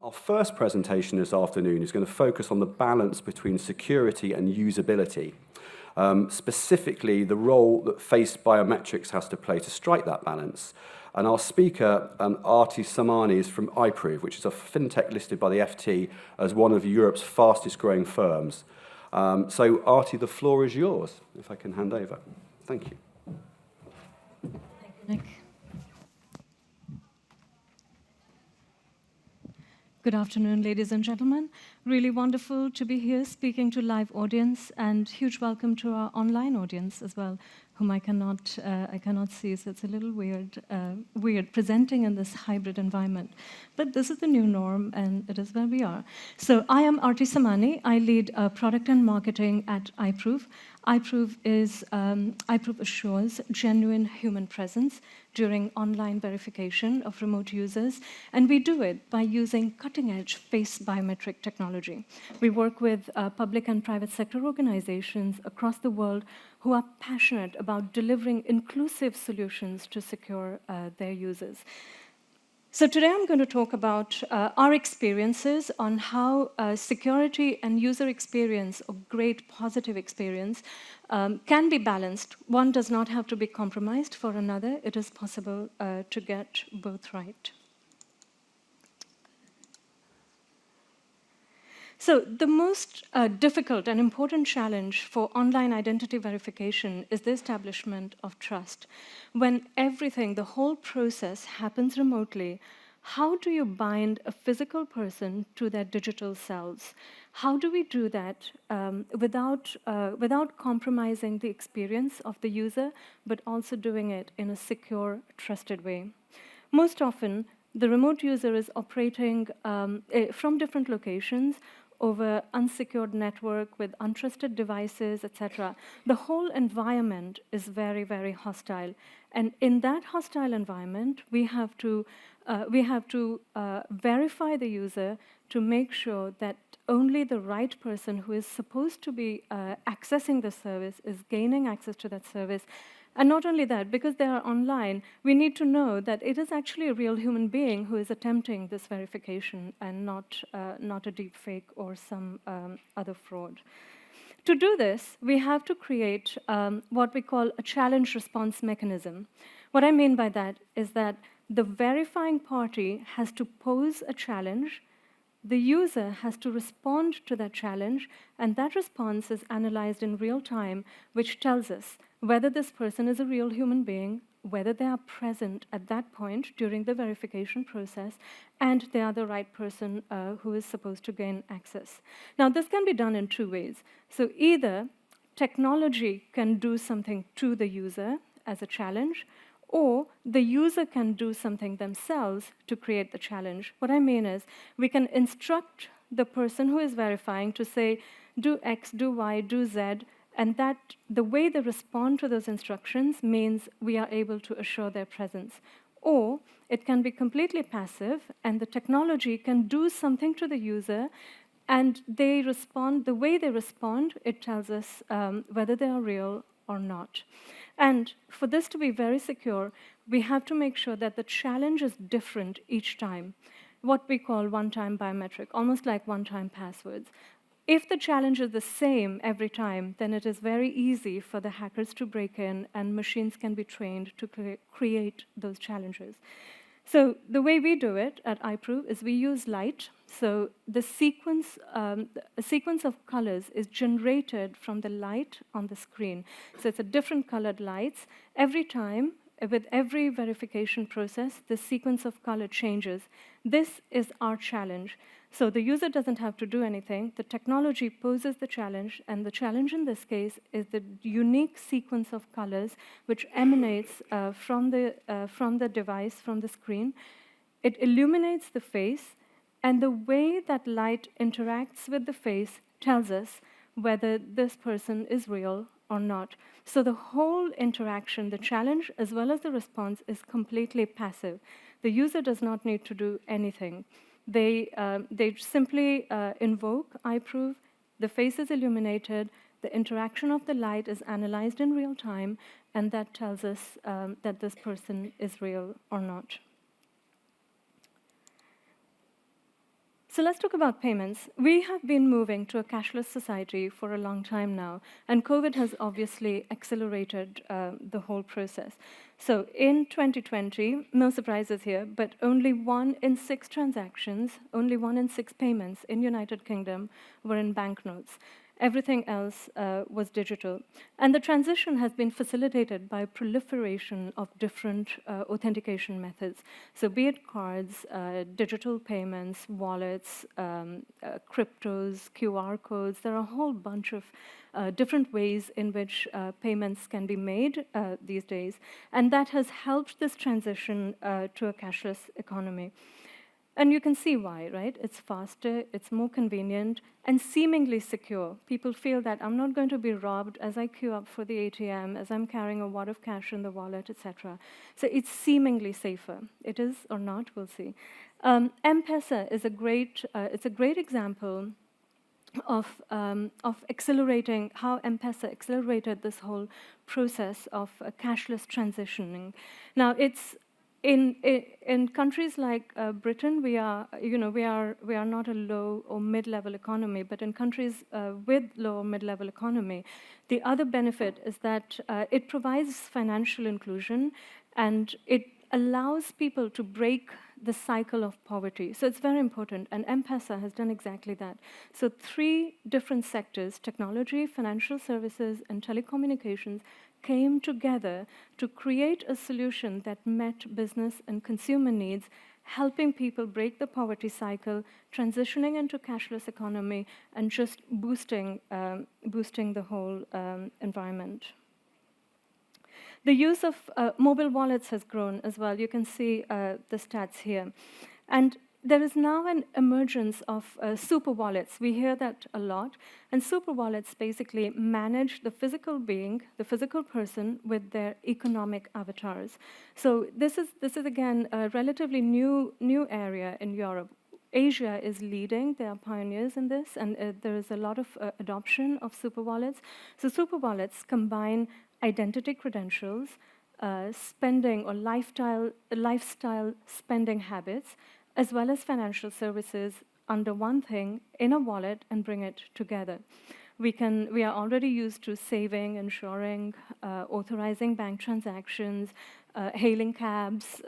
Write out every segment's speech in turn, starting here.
Our first presentation this afternoon is going to focus on the balance between security and usability, specifically the role that Face Biometrics has to play to strike that balance. And our speaker, Aarti Samani, is from iProov, which is a fintech listed by the FT as one of Europe's fastest growing firms. So Aarti, the floor is yours, if I can hand over. Thank you. Thank you, Nick. Good afternoon, ladies and gentlemen. Really wonderful to be here speaking to live audience, and huge welcome to our online audience as well, whom I cannot see, so it's a little weird presenting in this hybrid environment. But this is the new norm, and it is where we are. So I am Aarti Samani. I lead product and marketing at iProov. iProov assures genuine human presence during online verification of remote users, and we do it by using cutting-edge face biometric technology. We work with public and private sector organizations across the world who are passionate about delivering inclusive solutions to secure their users. So today I'm going to talk about our experiences on how security and user experience, or great positive experience, can be balanced. One does not have to be compromised for another. It is possible to get both right. So the most difficult and important challenge for online identity verification is the establishment of trust. When everything, the whole process happens remotely, how do you bind a physical person to their digital selves? How do we do that without compromising the experience of the user, but also doing it in a secure, trusted way? Most often, the remote user is operating from different locations over unsecured network with untrusted devices, etc. The whole environment is very, very hostile. And in that hostile environment, we have to verify the user to make sure that only the right person who is supposed to be accessing the service is gaining access to that service. And not only that, because they are online, we need to know that it is actually a real human being who is attempting this verification and not a deep fake or some other fraud. To do this, we have to create what we call a challenge response mechanism. What I mean by that is that the verifying party has to pose a challenge, the user has to respond to that challenge, and that response is analyzed in real time, which tells us whether this person is a real human being, whether they are present at that point during the verification process, and they are the right person who is supposed to gain access. Now, this can be done in two ways. So either technology can do something to the user as a challenge, or the user can do something themselves to create the challenge. What I mean is, we can instruct the person who is verifying to say, do X, do Y, do Z, and that the way they respond to those instructions means we are able to assure their presence. Or it can be completely passive, and the technology can do something to the user, and they respond. The way they respond, it tells us whether they are real or not. And for this to be very secure, we have to make sure that the challenge is different each time, what we call one-time biometric, almost like one-time passwords. If the challenge is the same every time, then it is very easy for the hackers to break in, and machines can be trained to create those challenges. So the way we do it at iProov is we use light. So the sequence, a sequence of colors is generated from the light on the screen. So it's a different colored lights. Every time, with every verification process, the sequence of color changes. This is our challenge. So the user doesn't have to do anything. The technology poses the challenge, and the challenge in this case is the unique sequence of colors which emanates from the device, from the screen. It illuminates the face, and the way that light interacts with the face tells us whether this person is real or not. So the whole interaction, the challenge as well as the response, is completely passive. The user does not need to do anything. They simply invoke iProov, the face is illuminated, the interaction of the light is analyzed in real time, and that tells us that this person is real or not. So let's talk about payments. We have been moving to a cashless society for a long time now, and COVID has obviously accelerated the whole process. So in 2020, no surprises here, but only 1 in 6 transactions, only 1 in 6 payments in United Kingdom were in banknotes. Everything else was digital. And the transition has been facilitated by proliferation of different authentication methods. So be it cards, digital payments, wallets, cryptos, QR codes, there are a whole bunch of different ways in which payments can be made these days. And that has helped this transition to a cashless economy. And you can see why, right? It's faster, it's more convenient, and seemingly secure. People feel that I'm not going to be robbed as I queue up for the ATM, as I'm carrying a wad of cash in the wallet, etc. So it's seemingly safer. It is or not, we'll see. M-Pesa is it's a great example of accelerating how M-Pesa accelerated this whole process of cashless transitioning. Now, it's in countries like Britain, we are not a low or mid-level economy, but in countries with low or mid-level economy, the other benefit is that it provides financial inclusion, and it allows people to break the cycle of poverty. So it's very important, and M-Pesa has done exactly that. So 3 different sectors, technology, financial services, and telecommunications, came together to create a solution that met business and consumer needs, helping people break the poverty cycle, transitioning into cashless economy, and just boosting the whole environment. The use of mobile wallets has grown as well. You can see the stats here. And there is now an emergence of super wallets. We hear that a lot. And super wallets basically manage the physical being, the physical person, with their economic avatars. So this is again, a relatively new area in Europe. Asia is leading. They are pioneers in this, and there is a lot of adoption of super wallets. So super wallets combine identity credentials, spending or lifestyle spending habits, as well as financial services under one thing in a wallet and bring it together. We are already used to saving, insuring, authorizing bank transactions, hailing cabs,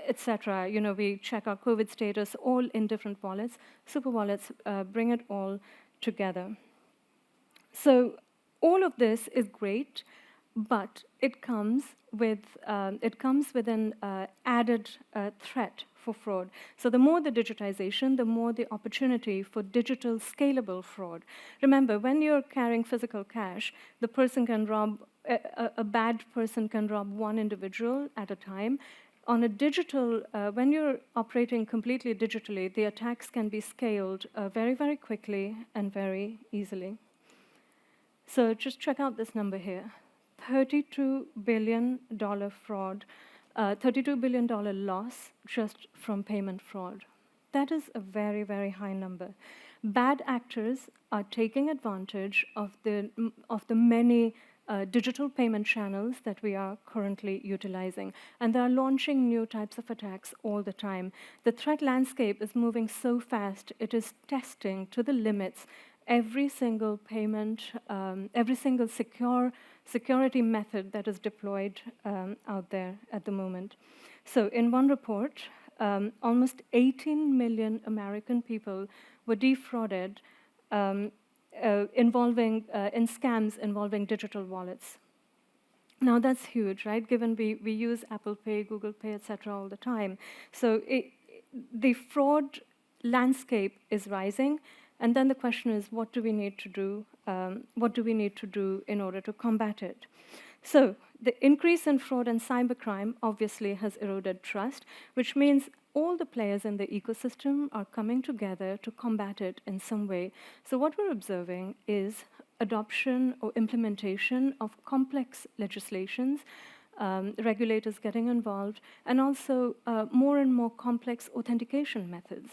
etc. We check our COVID status all in different wallets. Super wallets bring it all together. So all of this is great, but it comes with an added threat for fraud. So the more the digitization, the more the opportunity for digital scalable fraud. Remember, when you're carrying physical cash, the person can rob, a bad person can rob one individual at a time. On a digital, when you're operating completely digitally, the attacks can be scaled very, very quickly and very easily. So just check out this number here. $32 billion fraud, $32 billion loss just from payment fraud. That is a very, very high number. Bad actors are taking advantage of the many digital payment channels that we are currently utilizing. And they are launching new types of attacks all the time. The threat landscape is moving so fast, it is testing to the limits every single payment, every single security method that is deployed out there at the moment. So in one report, almost 18 million American people were defrauded in scams involving digital wallets. Now that's huge, right? Given we use Apple Pay, Google Pay, etc. all the time. So the fraud landscape is rising. And then the question is, what do we need to do? What do we need to do in order to combat it? So the increase in fraud and cybercrime obviously has eroded trust, which means all the players in the ecosystem are coming together to combat it in some way. So what we're observing is adoption or implementation of complex legislations, regulators getting involved, and also more and more complex authentication methods.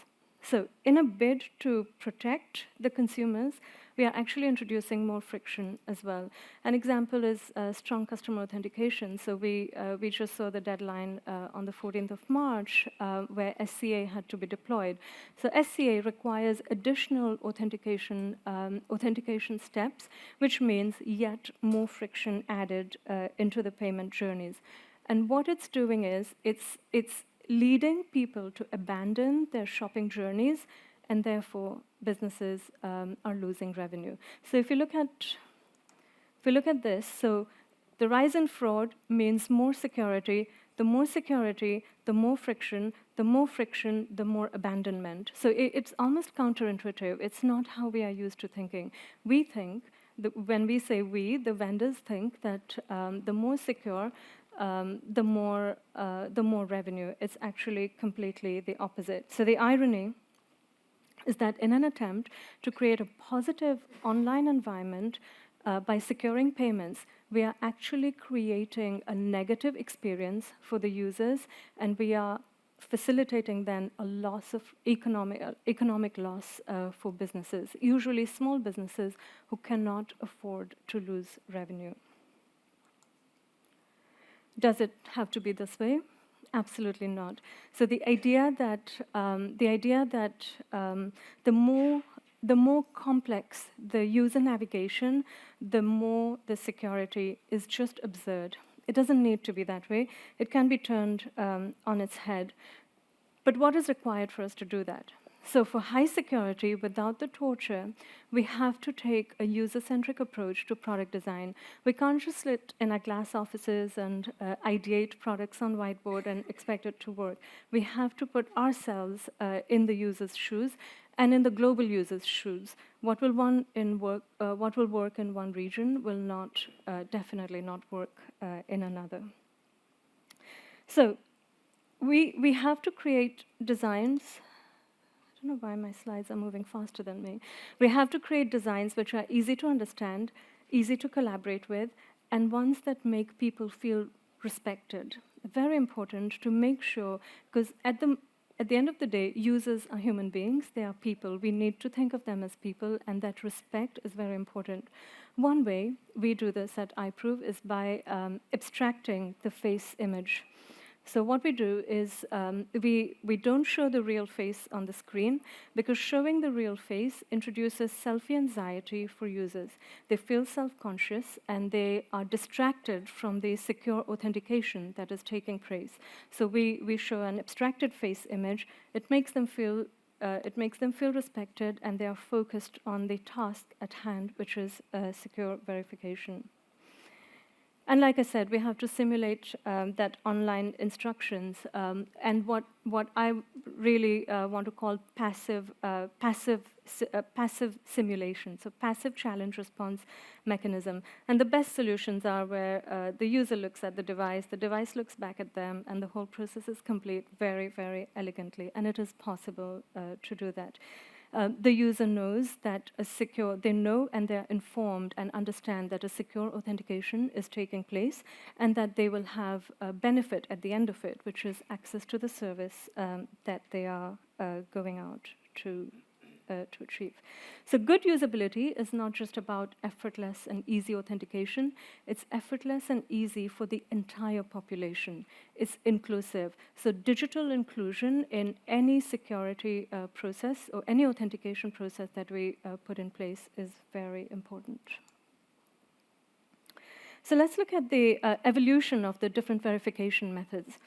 So in a bid to protect the consumers, we are actually introducing more friction as well. An example is strong customer authentication. So we just saw the deadline on the 14th of March where SCA had to be deployed. So SCA requires additional authentication steps, which means yet more friction added into the payment journeys. And what it's doing is it's leading people to abandon their shopping journeys, and therefore businesses are losing revenue. So if you look at this, so the rise in fraud means more security. The more security, the more friction. The more friction, the more abandonment. So it's almost counterintuitive. It's not how we are used to thinking. We think, when we say we, the vendors think that the more secure, the more revenue. It's actually completely the opposite. So the irony is that in an attempt to create a positive online environment by securing payments, we are actually creating a negative experience for the users, and we are facilitating then a loss of economic loss for businesses, usually small businesses who cannot afford to lose revenue. Does it have to be this way? Absolutely not. So the idea that the more complex the user navigation, the more the security is just absurd. It doesn't need to be that way. It can be turned on its head. But what is required for us to do that? So for high security, without the torture, we have to take a user-centric approach to product design. We can't just sit in our glass offices and ideate products on whiteboard and expect it to work. We have to put ourselves in the user's shoes and in the global user's shoes. What will work in one region will definitely not work in another. So we have to create designs. I don't know why my slides are moving faster than me. We have to create designs which are easy to understand, easy to collaborate with, and ones that make people feel respected. Very important to make sure, because at the end of the day, users are human beings, they are people. We need to think of them as people, and that respect is very important. One way we do this at iProov is by abstracting the face image. So what we do is we don't show the real face on the screen, because showing the real face introduces selfie anxiety for users. They feel self-conscious and they are distracted from the secure authentication that is taking place. So we show an abstracted face image. It makes them feel respected, and they are focused on the task at hand, which is secure verification. And like I said, we have to simulate that online instructions, and what I really want to call passive simulation, so passive challenge response mechanism. And the best solutions are where the user looks at the device looks back at them, and the whole process is complete very, very elegantly. And it is possible to do that. The user knows that they know and they're informed and understand that a secure authentication is taking place, and that they will have a benefit at the end of it, which is access to the service that they are going out to achieve. So good usability is not just about effortless and easy authentication. It's effortless and easy for the entire population. It's inclusive. So digital inclusion in any security process or any authentication process that we put in place is very important. So let's look at the evolution of the different verification methods.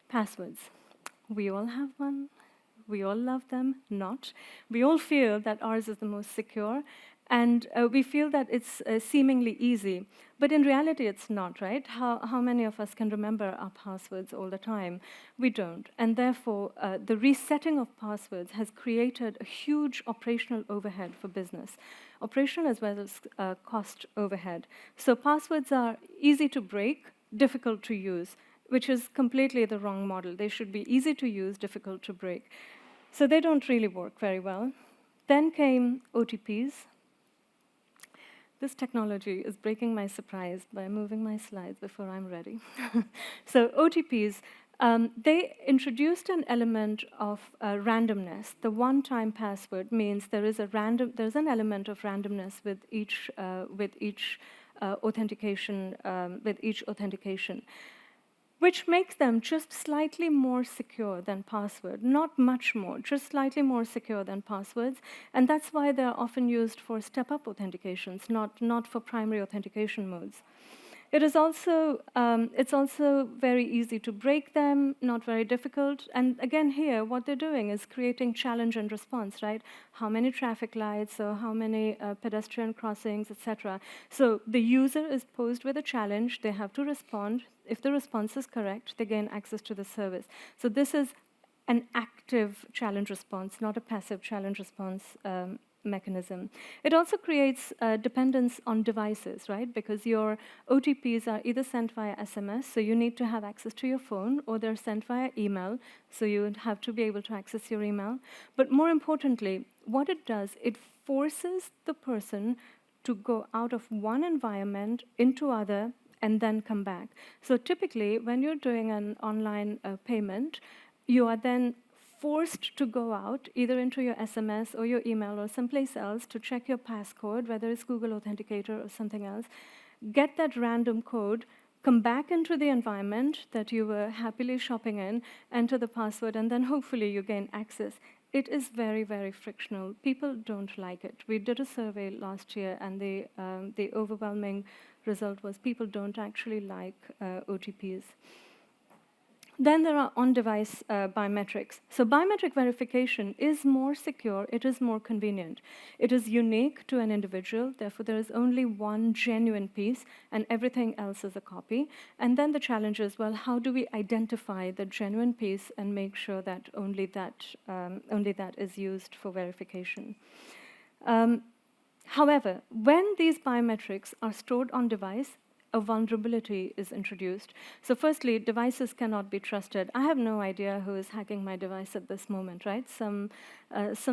Passwords. We all have one. We all love them, not. We all feel that ours is the most secure, and we feel that it's seemingly easy. But in reality, it's not, right? How many of us can remember our passwords all the time? We don't. And therefore, the resetting of passwords has created a huge operational overhead for business, operational as well as cost overhead. So passwords are easy to break, difficult to use, which is completely the wrong model. They should be easy to use, difficult to break. So they don't really work very well. Then came OTPs. This technology is breaking my surprise by moving my slides before I'm ready. So OTPs, They introduced an element of randomness. The one-time password means there's an element of randomness with each authentication, which makes them just slightly more secure than password. Not much more, just slightly more secure than passwords, and that's why they're often used for step-up authentications, not for primary authentication modes. It's also very easy to break them, not very difficult. And again, here, what they're doing is creating challenge and response, right? How many traffic lights, or how many pedestrian crossings, etc. So the user is posed with a challenge. They have to respond. If the response is correct, they gain access to the service. So this is an active challenge response, not a passive challenge response mechanism. It also creates dependence on devices, right? Because your OTPs are either sent via SMS, so you need to have access to your phone, or they're sent via email, so you would have to be able to access your email. But more importantly, what it does, it forces the person to go out of one environment into other and then come back. So typically, when you're doing an online payment, you are then forced to go out either into your SMS or your email or someplace else to check your passcode, whether it's Google Authenticator or something else, get that random code, come back into the environment that you were happily shopping in, enter the password, and then hopefully you gain access. It is very, very frictional. People don't like it. We did a survey last year, and the overwhelming result was people don't actually like OTPs. Then there are on-device biometrics. So biometric verification is more secure, it is more convenient. It is unique to an individual, therefore there is only one genuine piece, and everything else is a copy. And then the challenge is, well, how do we identify the genuine piece and make sure that only that is used for verification? However, when these biometrics are stored on device, a vulnerability is introduced. So firstly, devices cannot be trusted. I have no idea who is hacking my device at this moment, right? Some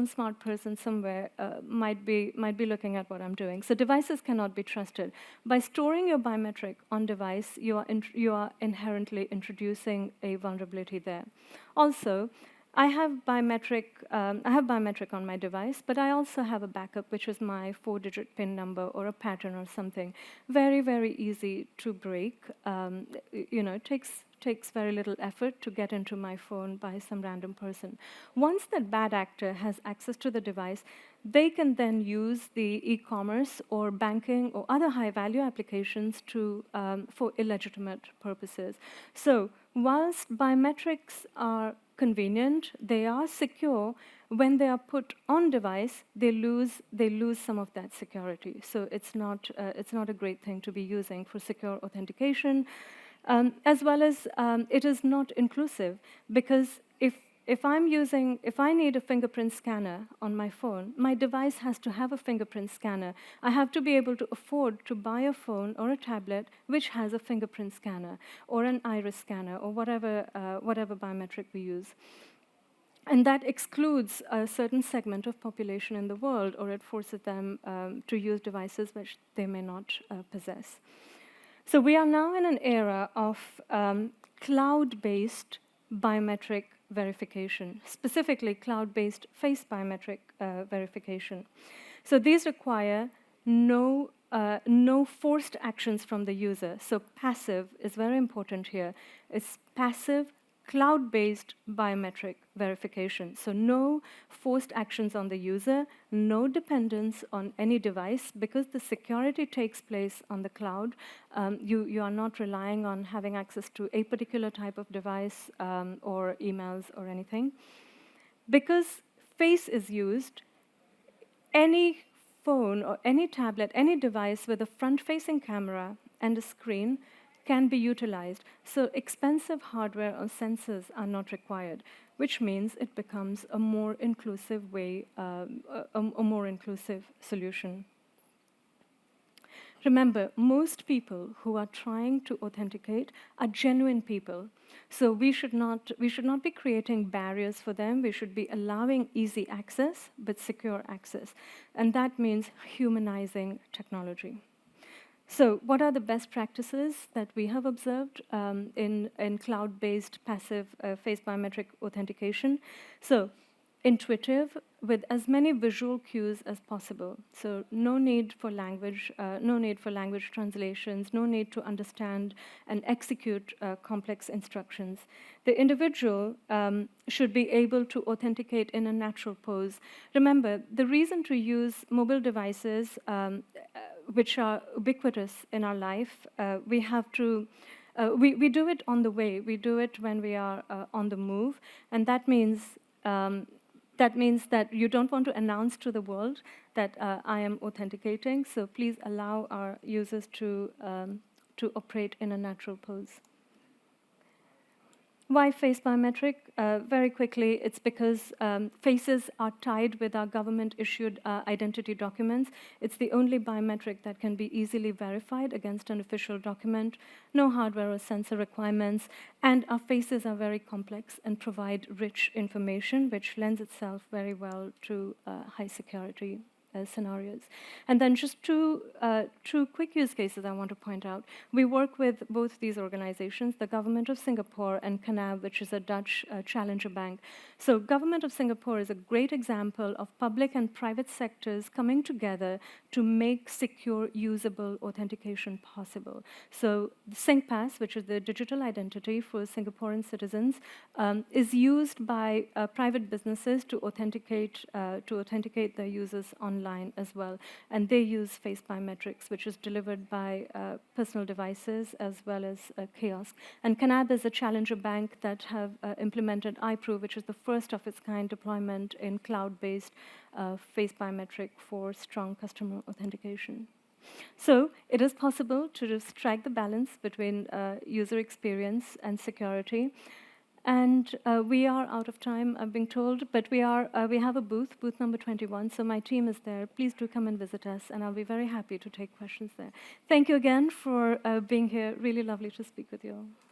smart person somewhere might be looking at what I'm doing. So devices cannot be trusted. By storing your biometric on device, you are inherently introducing a vulnerability there. Also, I have biometric on my device, but I also have a backup, which is my 4-digit PIN number or a pattern or something. Very, very easy to break. It takes very little effort to get into my phone by some random person. Once that bad actor has access to the device, they can then use the e-commerce or banking or other high-value applications for illegitimate purposes. So whilst biometrics are convenient, they are secure, when they are put on device, they lose some of that security. So it's not a great thing to be using for secure authentication, as well as it is not inclusive, because if I need a fingerprint scanner on my phone, my device has to have a fingerprint scanner. I have to be able to afford to buy a phone or a tablet which has a fingerprint scanner or an iris scanner or whatever biometric we use. And that excludes a certain segment of population in the world, or it forces them to use devices which they may not possess. So we are now in an era of cloud-based biometric verification, specifically cloud-based face biometric verification. So these require no forced actions from the user. So passive is very important here. It's passive, cloud-based biometric verification. So no forced actions on the user, no dependence on any device, because the security takes place on the cloud. You are not relying on having access to a particular type of device or emails or anything. Because face is used, any phone or any tablet, any device with a front-facing camera and a screen can be utilized. So expensive hardware or sensors are not required, which means it becomes a more inclusive way, a more inclusive solution. Remember, most people who are trying to authenticate are genuine people. So we should not be creating barriers for them. We should be allowing easy access, but secure access. And that means humanizing technology. So what are the best practices that we have observed in cloud-based passive face biometric authentication? So intuitive, with as many visual cues as possible. So no need for language translations, no need to understand and execute complex instructions. The individual should be able to authenticate in a natural pose. Remember, the reason to use mobile devices which are ubiquitous in our life, we do it on the way. We do it when we are on the move, and that means that you don't want to announce to the world that I am authenticating. So please allow our users to operate in a natural pose. Why face biometric? Very quickly, it's because faces are tied with our government-issued identity documents. It's the only biometric that can be easily verified against an official document, no hardware or sensor requirements, and our faces are very complex and provide rich information, which lends itself very well to high security scenarios. And then just two quick use cases I want to point out. We work with both these organizations, the Government of Singapore and CANAB, which is a Dutch challenger bank. So Government of Singapore is a great example of public and private sectors coming together to make secure, usable authentication possible. So SingPass, which is the digital identity for Singaporean citizens, is used by private businesses to authenticate their users online as well. And they use face biometrics, which is delivered by personal devices as well as kiosk. And CANAB is a challenger bank that have implemented iProov, which is the first of its kind deployment in cloud-based face biometric for strong customer authentication. So it is possible to just strike the balance between user experience and security. And we are out of time, I'm being told, but we have a booth number 21, so my team is there. Please do come and visit us, and I'll be very happy to take questions there. Thank you again for being here. Really lovely to speak with you all.